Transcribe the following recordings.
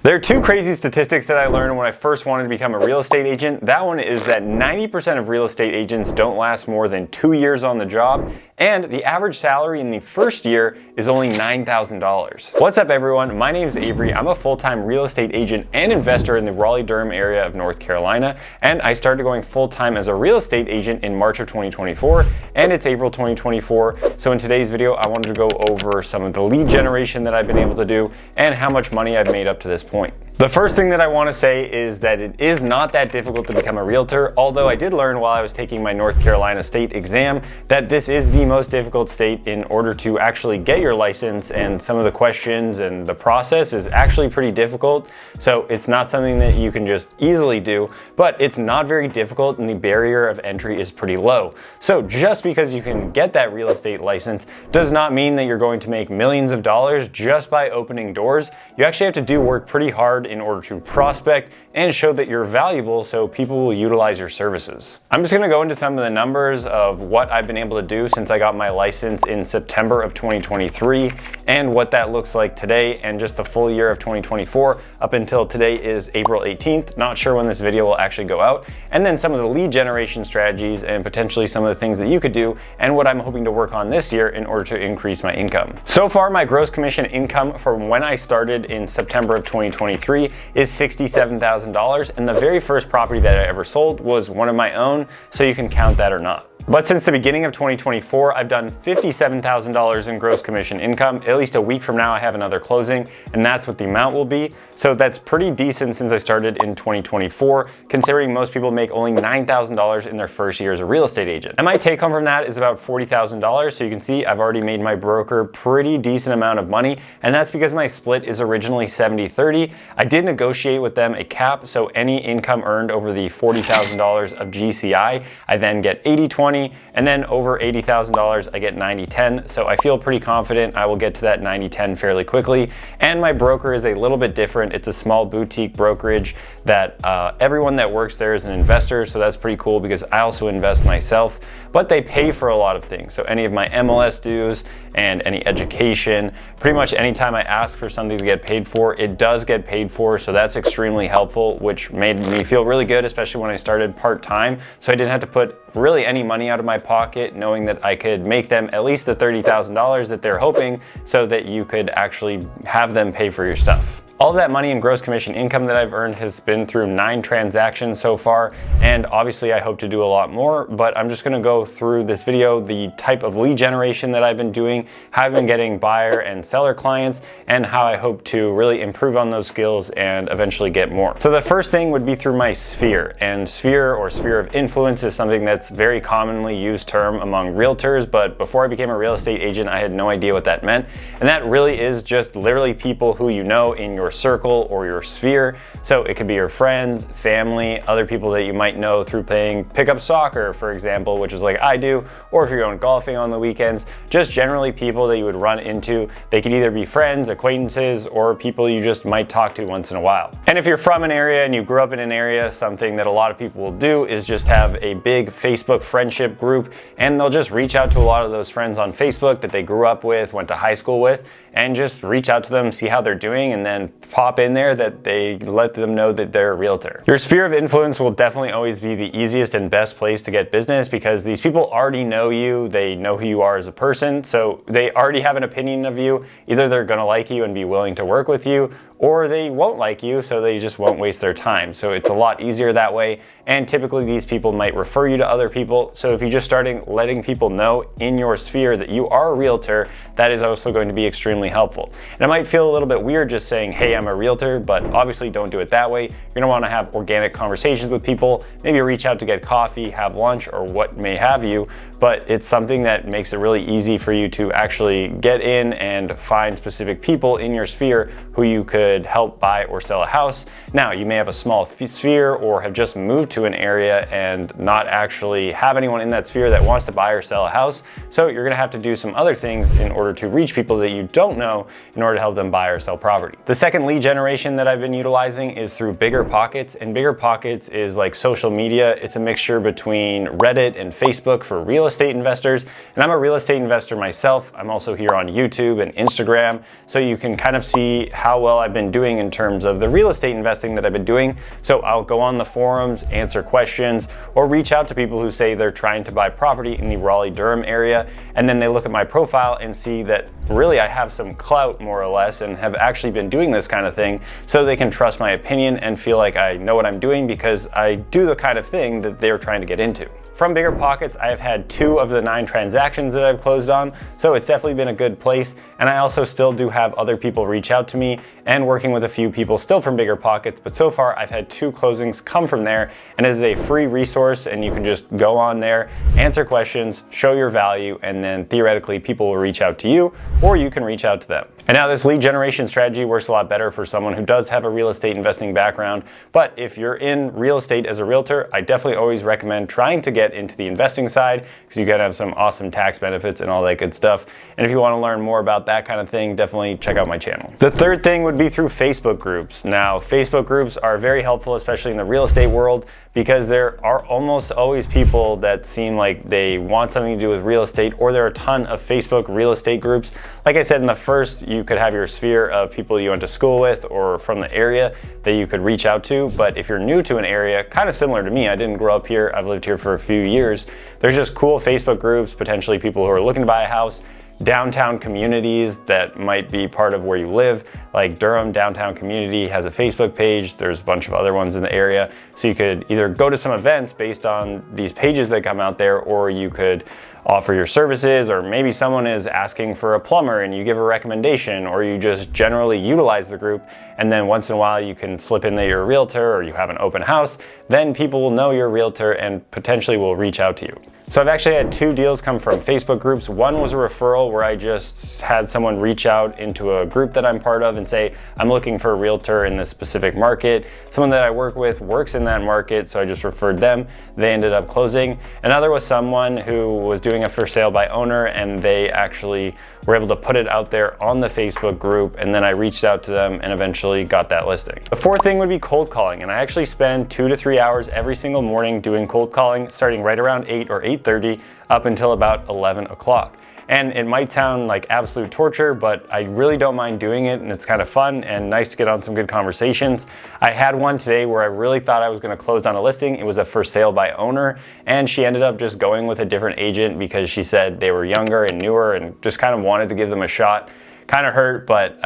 There are two crazy statistics that I learned when I first wanted to become a real estate agent. That one is that 90% of real estate agents don't last more than 2 years on the job, and the average salary in the first year is only $9,000. What's up everyone? My name is Avery. I'm a full-time real estate agent and investor in the Raleigh-Durham area of North Carolina, and I started going full-time as a real estate agent in March of 2024, and it's April 2024. So in today's video, I wanted to go over some of the lead generation that I've been able to do and how much money I've made up to this point. The first thing that I want to say is that it is not that difficult to become a realtor, although I did learn while I was taking my North Carolina state exam that this is the most difficult state in order to actually get your license, and some of the questions and the process is actually pretty difficult. So it's not something that you can just easily do, but it's not very difficult and the barrier of entry is pretty low. So just because you can get that real estate license does not mean that you're going to make millions of dollars just by opening doors. You actually have to do work pretty hard in order to prospect and show that you're valuable so people will utilize your services. I'm just gonna go into some of the numbers of what I've been able to do since I got my license in September of 2023 and what that looks like today and just the full year of 2024 up until today is April 18th. Not sure when this video will actually go out. And then some of the lead generation strategies and potentially some of the things that you could do and what I'm hoping to work on this year in order to increase my income. So far, my gross commission income from when I started in September of 2023 is $67,000, and the very first property that I ever sold was one of my own, so you can count that or not. But since the beginning of 2024, I've done $57,000 in gross commission income. At least a week from now, I have another closing, and that's what the amount will be. So that's pretty decent since I started in 2024, considering most people make only $9,000 in their first year as a real estate agent. And my take home from that is about $40,000. So you can see I've already made my broker pretty decent amount of money, and that's because my split is originally 70-30. I did negotiate with them a cap, so any income earned over the $40,000 of GCI, I then get 80-20. And then over $80,000, I get 90-10. So I feel pretty confident I will get to that 90-10 fairly quickly. And my broker is a little bit different. It's a small boutique brokerage that everyone that works there is an investor. So that's pretty cool because I also invest myself, but they pay for a lot of things. So any of my MLS dues and any education, pretty much anytime I ask for something to get paid for, it does get paid for. So that's extremely helpful, which made me feel really good, especially when I started part-time. So I didn't have to put really any money out of my pocket, knowing that I could make them at least the $30,000 that they're hoping so that you could actually have them pay for your stuff. All of that money in gross commission income that I've earned has been through 9 transactions so far, and obviously I hope to do a lot more, but I'm just gonna go through this video the type of lead generation that I've been doing, how I've been getting buyer and seller clients, and how I hope to really improve on those skills and eventually get more. So the first thing would be through my sphere, and sphere or sphere of influence is something that's very commonly used term among realtors, but before I became a real estate agent, I had no idea what that meant, and that really is just literally people who you know in your circle or your sphere. So it could be your friends, family, other people that you might know through playing pickup soccer, for example, which is like I do, or if you're going golfing on the weekends, just generally people that you would run into. They could either be friends, acquaintances, or people you just might talk to once in a while. And if you're from an area and you grew up in an area, something that a lot of people will do is just have a big Facebook friendship group, and they'll just reach out to a lot of those friends on Facebook that they grew up with, went to high school with, and just reach out to them, see how they're doing, and then pop in there that they let them know that they're a realtor. Your sphere of influence will definitely always be the easiest and best place to get business because these people already know you, they know who you are as a person, so they already have an opinion of you. Either they're gonna like you and be willing to work with you, or they won't like you, so they just won't waste their time. So it's a lot easier that way, and typically these people might refer you to other people. So if you're just starting letting people know in your sphere that you are a realtor, that is also going to be extremely helpful. And it might feel a little bit weird just saying, hey, I'm a realtor, but obviously don't do it that way. You're gonna wanna have organic conversations with people, maybe reach out to get coffee, have lunch, or what may have you, but it's something that makes it really easy for you to actually get in and find specific people in your sphere who you could help buy or sell a house. Now, you may have a small sphere or have just moved to an area and not actually have anyone in that sphere that wants to buy or sell a house. So you're gonna have to do some other things in order to reach people that you don't know in order to help them buy or sell property. The second second lead generation that I've been utilizing is through Bigger Pockets, and Bigger Pockets is like social media. It's a mixture between Reddit and Facebook for real estate investors, and I'm a real estate investor myself. I'm also here on YouTube and Instagram, so you can kind of see how well I've been doing in terms of the real estate investing that I've been doing. So I'll go on the forums, answer questions, or reach out to people who say they're trying to buy property in the Raleigh-Durham area, and then they look at my profile and see that really I have some clout more or less and have actually been doing this kind of thing, so they can trust my opinion and feel like I know what I'm doing because I do the kind of thing that they're trying to get into. From Bigger Pockets, I have had 2 of the 9 transactions that I've closed on, so it's definitely been a good place. And I also still do have other people reach out to me and working with a few people still from Bigger Pockets, but so far I've had 2 closings come from there, and it is a free resource, and you can just go on there, answer questions, show your value, and then theoretically people will reach out to you, or you can reach out to them. And now this lead generation strategy works a lot better for someone who does have a real estate investing background, but if you're in real estate as a realtor, I definitely always recommend trying to get into the investing side because you can have some awesome tax benefits and all that good stuff. And if you want to learn more about that kind of thing, definitely check out my channel. The third thing would be through Facebook groups. Now, Facebook groups are very helpful, especially in the real estate world, because there are almost always people that seem like they want something to do with real estate, or there are a ton of Facebook real estate groups. Like I said in the first, you could have your sphere of people you went to school with or from the area that you could reach out to. But if you're new to an area, kind of similar to me, I didn't grow up here, I've lived here for a few years, there's just cool Facebook groups, potentially people who are looking to buy a house, downtown communities that might be part of where you live, like Durham Downtown Community has a Facebook page. There's a bunch of other ones in the area. So you could either go to some events based on these pages that come out there, or you could offer your services, or maybe someone is asking for a plumber and you give a recommendation, or you just generally utilize the group, and then once in a while you can slip in that you're a realtor or you have an open house. Then people will know you're a realtor and potentially will reach out to you. So I've actually had 2 deals come from Facebook groups. One was a referral where I just had someone reach out into a group that I'm part of and say, I'm looking for a realtor in this specific market. Someone that I work with works in that market, so I just referred them. They ended up closing. Another was someone who was doing a for sale by owner, and they actually were able to put it out there on the Facebook group, and then I reached out to them and eventually got that listing. The fourth thing would be cold calling, and I actually spend 2 to 3 hours every single morning doing cold calling, starting right around 8 or 8:30 up until about 11 o'clock. And it might sound like absolute torture, but I really don't mind doing it, and it's kind of fun and nice to get on some good conversations. I had one today where I really thought I was going to close on a listing. It was a for sale by owner, and she ended up just going with a different agent because she said they were younger and newer and just kind of wanted to give them a shot. Kind of hurt, but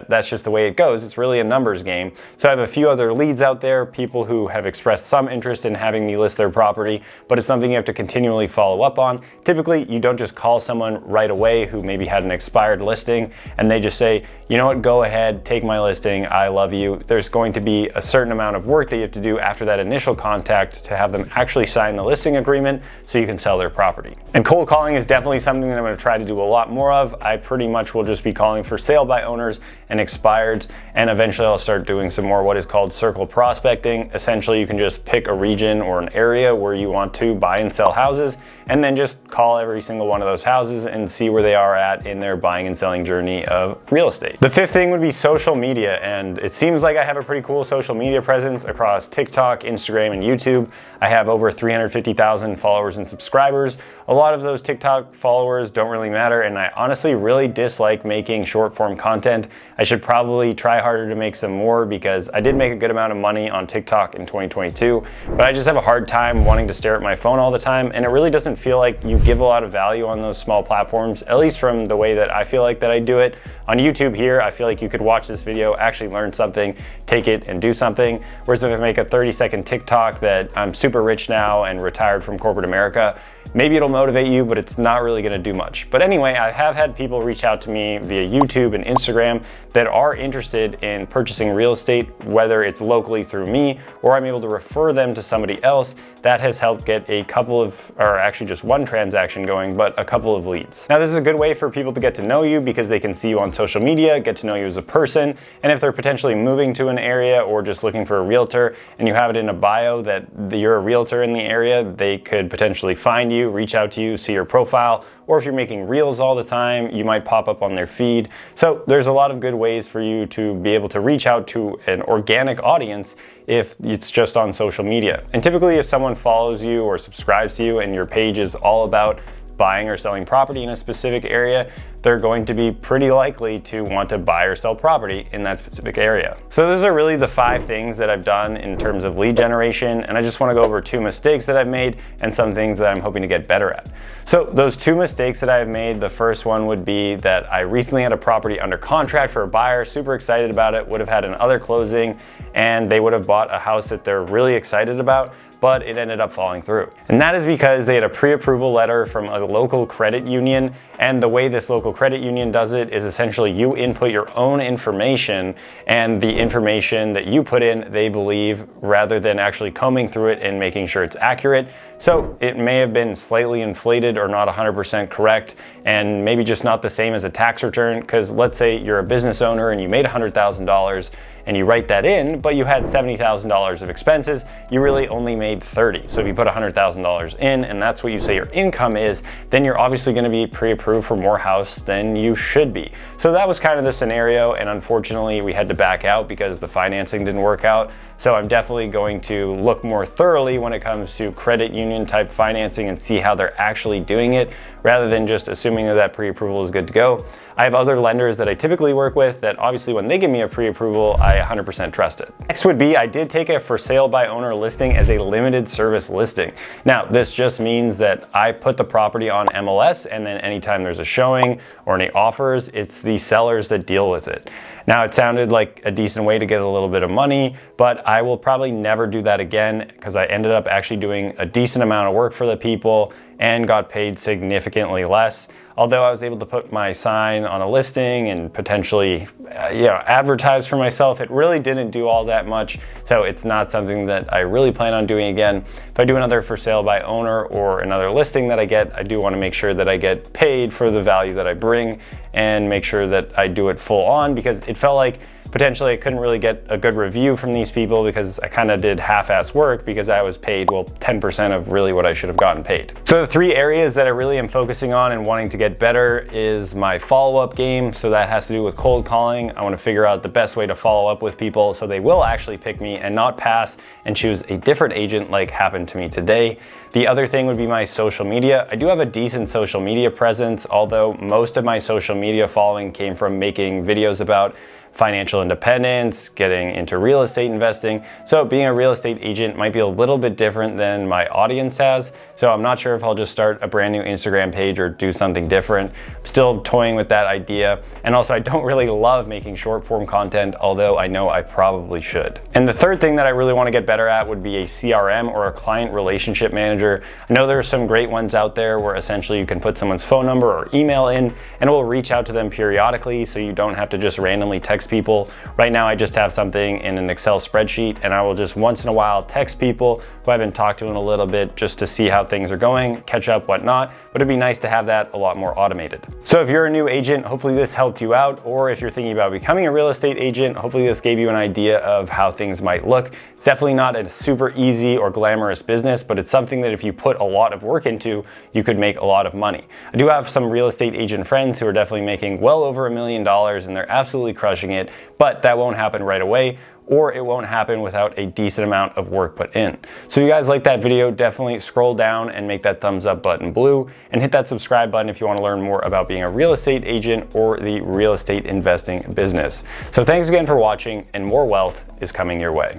that's just the way it goes. It's really a numbers game. So I have a few other leads out there, people who have expressed some interest in having me list their property, but it's something you have to continually follow up on. Typically, you don't just call someone right away who maybe had an expired listing and they just say, you know what, go ahead, take my listing, I love you. There's going to be a certain amount of work that you have to do after that initial contact to have them actually sign the listing agreement so you can sell their property. And cold calling is definitely something that I'm going to try to do a lot more of. I pretty much will just be calling for sale by owners and expireds, and eventually I'll start doing some more what is called circle prospecting. Essentially, you can just pick a region or an area where you want to buy and sell houses, and then just call every single one of those houses and see where they are at in their buying and selling journey of real estate. The fifth thing would be social media, and it seems like I have a pretty cool social media presence across TikTok, Instagram, and YouTube. I have over 350,000 followers and subscribers. A lot of those TikTok followers don't really matter, and I honestly really dislike making short form content. I should probably try harder to make some more because I did make a good amount of money on TikTok in 2022, but I just have a hard time wanting to stare at my phone all the time, and it really doesn't feel like you give a lot of value on those small platforms, at least from the way that I feel like that I do it. On YouTube here, I feel like you could watch this video, actually learn something, take it and do something. Whereas if I make a 30-second TikTok that I'm super rich now and retired from corporate America, maybe it'll motivate you, but it's not really gonna do much. But anyway, I have had people reach out to me via YouTube and Instagram that are interested in purchasing real estate, whether it's locally through me or I'm able to refer them to somebody else. That has helped get a couple of, or actually just one transaction going, but a couple of leads. Now, this is a good way for people to get to know you because they can see you on social media, get to know you as a person, and if they're potentially moving to an area or just looking for a realtor and you have it in a bio that you're a realtor in the area, they could potentially find you, reach out to you, see your profile, or if you're making reels all the time, you might pop up on their feed. So there's a lot of good ways for you to be able to reach out to an organic audience if it's just on social media. And typically if someone follows you or subscribes to you and your page is all about buying or selling property in a specific area, they're going to be pretty likely to want to buy or sell property in that specific area. So those are really the 5 things that I've done in terms of lead generation, and I just want to go over 2 mistakes that I've made and some things that I'm hoping to get better at. So those 2 mistakes that I've made, the first one would be that I recently had a property under contract for a buyer, super excited about it, would have had another closing, and they would have bought a house that they're really excited about, but it ended up falling through. And that is because they had a pre-approval letter from a local credit union, and the way this local credit union does it is essentially you input your own information, and the information that you put in, they believe, rather than actually combing through it and making sure it's accurate. So it may have been slightly inflated or not 100% correct, and maybe just not the same as a tax return, because let's say you're a business owner and you made $100,000 and you write that in, but you had $70,000 of expenses, you really only made $30,000. So if you put $100,000 in and that's what you say your income is, then you're obviously gonna be pre-approved for more house than you should be. So that was kind of the scenario, and unfortunately we had to back out because the financing didn't work out. So I'm definitely going to look more thoroughly when it comes to credit union type financing and see how they're actually doing it, rather than just assuming that pre-approval is good to go. I have other lenders that I typically work with that obviously when they give me a pre-approval, I 100% trust it. Next would be, I did take a for sale by owner listing as a limited service listing. Now, this just means that I put the property on MLS, and then anytime there's a showing or any offers, it's the sellers that deal with it. Now, it sounded like a decent way to get a little bit of money, but I will probably never do that again because I ended up actually doing a decent amount of work for the people and got paid significantly less. Although I was able to put my sign on a listing and potentially advertise for myself, it really didn't do all that much. So it's not something that I really plan on doing again. If I do another for sale by owner or another listing that I get, I do want to make sure that I get paid for the value that I bring and make sure that I do it full on, because it felt like potentially I couldn't really get a good review from these people because I kind of did half-ass work because I was paid, well, 10% of really what I should have gotten paid. So the 3 areas that I really am focusing on and wanting to get better is my follow-up game. So that has to do with cold calling. I want to figure out the best way to follow up with people so they will actually pick me and not pass and choose a different agent like happened to me today. The other thing would be my social media. I do have a decent social media presence, although most of my social media following came from making videos about financial independence, getting into real estate investing. So being a real estate agent might be a little bit different than my audience has. So I'm not sure if I'll just start a brand new Instagram page or do something different. I'm still toying with that idea. And also I don't really love making short form content, although I know I probably should. And the third thing that I really want to get better at would be a CRM or a client relationship manager. I know there are some great ones out there where essentially you can put someone's phone number or email in and it will reach out to them periodically, so you don't have to just randomly text people. Right now I just have something in an Excel spreadsheet, and I will just once in a while text people who I haven't talked to in a little bit just to see how things are going, catch up, whatnot. But it'd be nice to have that a lot more automated. So if you're a new agent, hopefully this helped you out, or if you're thinking about becoming a real estate agent, hopefully this gave you an idea of how things might look. It's definitely not a super easy or glamorous business, but it's something that if you put a lot of work into, you could make a lot of money. I do have some real estate agent friends who are definitely making well over $1 million, and they're absolutely crushing it, but that won't happen right away, or it won't happen without a decent amount of work put in. So if you guys like that video, definitely scroll down and make that thumbs up button blue, and hit that subscribe button if you want to learn more about being a real estate agent or the real estate investing business. So thanks again for watching, and more wealth is coming your way.